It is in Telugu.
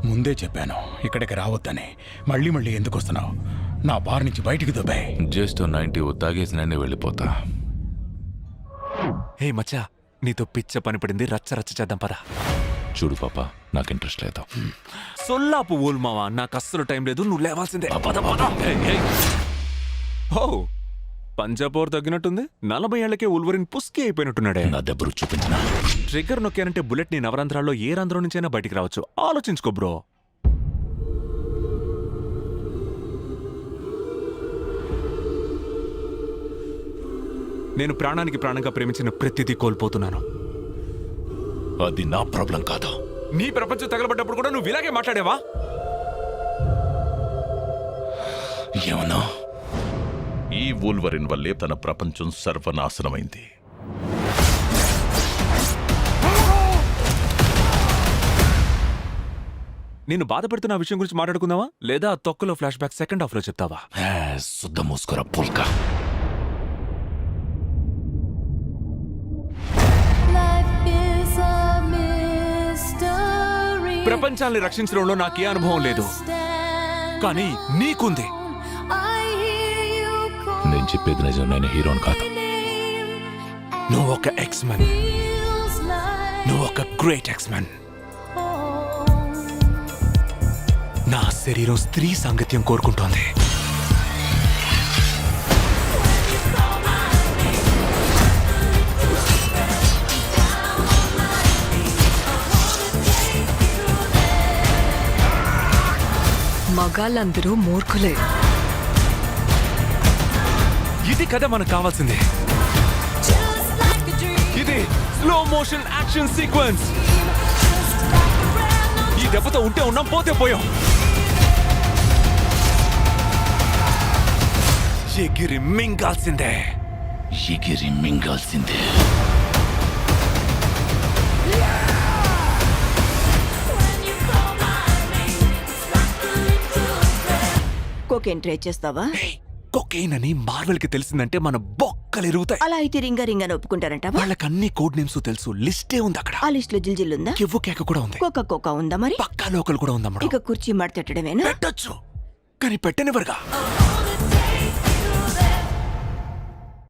ముందే చెప్పాను ఇక్కడికి రావద్దని. మళ్ళీ మళ్ళీ ఎందుకు వస్తున్నావు? నా బార్ నుంచి బయటికి దుబాయ్. జస్ట్ 90 తాగేసి నేనే వెళ్ళిపోతా. హే మచ్చా, నీతో పిచ్చ పని పడింది, రచ్చ రచ్చ చేద్దాం పదా. చూడు పాప, నాకు ఇంట్రెస్ట్ లేదు. సొల్లాపు ఊల్ మావా, నాకు అస్సలు టైం లేదు, నువ్వు లేవాల్సిందే. హో, పంజాబోర్ తగ్గినట్టుంది. 40 ఏళ్లకే ఉల్వరిన్ పుస్కి అయిపోయినట్టున్నాడే. నా దెబ్బరు చూపించిన ట్రిగ్గర్ నొక్కానంటే బుల్లెట్ నీ నవరంధ్రాల్లో ఏ రంధ్రం నుంచైనా బయటికి రావచ్చు. ఆలోచించుకో బ్రో. నేను ప్రాణానికి ప్రాణంగా ప్రేమించిన ప్రతిదీ కోల్పోతున్నాను. అది నా ప్రాబ్లం కాదు. నీ ప్రపంచం తగలబడ్డప్పుడు కూడా నువ్వు ఇలాగే మాట్లాడేవా? ఏమన్నా? ఈ వూల్వరిన్ వల్లే తన ప్రపంచం సర్వనాశనమైంది. నేను బాధపడుతున్న ఆ విషయం గురించి మాట్లాడుకుందావా, లేదా తొక్కలో ఫ్లాష్ బ్యాక్ సెకండ్ హాఫ్ లో చెప్తావా? శుద్ధ మూసుకురా పుల్కా. ప్రపంచాన్ని రక్షించడంలో నాకే అనుభవం లేదు, కానీ నీకుంది. నేను చెప్పేది నిజం, నేను హీరోని కాదు. నువ్వు ఒక ఎక్స్మెన్, నువ్వు ఒక గ్రేట్ ఎక్స్మెన్. నా శరీరం స్త్రీ సాంగత్యం కోరుకుంటోంది. మగాళ్ళందరూ మూర్ఖులే. ఇది కదా మనకు కావాల్సింది. ఇది స్లో మోషన్ యాక్షన్ సీక్వెన్స్. ఈ దెబ్బతో ఉంటే ఉన్నాం, పోతే పోయాం. ఎగిరి మింగాల్సిందే. ఎగిరి మింగాల్సిందే. కోకేన్ ట్రై చేస్తావా? కొకైన్ అని మార్వెల్ కి తెలిసిందంటే మన బొక్కలు ఎరుగుతాయి. అలా అయితే రింగా రింగా ఒప్పుకుంటారంటావా? వాళ్ళకి అన్ని కోడ్ నేమ్స్ తెలుసు, లిస్టే ఉంది అక్కడ. ఆ లిస్ట్ లో జిల్జిల్ ఉందా? కివ్వు కేక కూడా ఉంది. కోకా కోకా ఉందా? మరి పక్కా లోకల్ కూడా ఉందమ్మా. ఇక కుర్చీ మడతెట్టడమేనా? పెట్టొచ్చు, కానీ పెట్టనివ్వరుగా.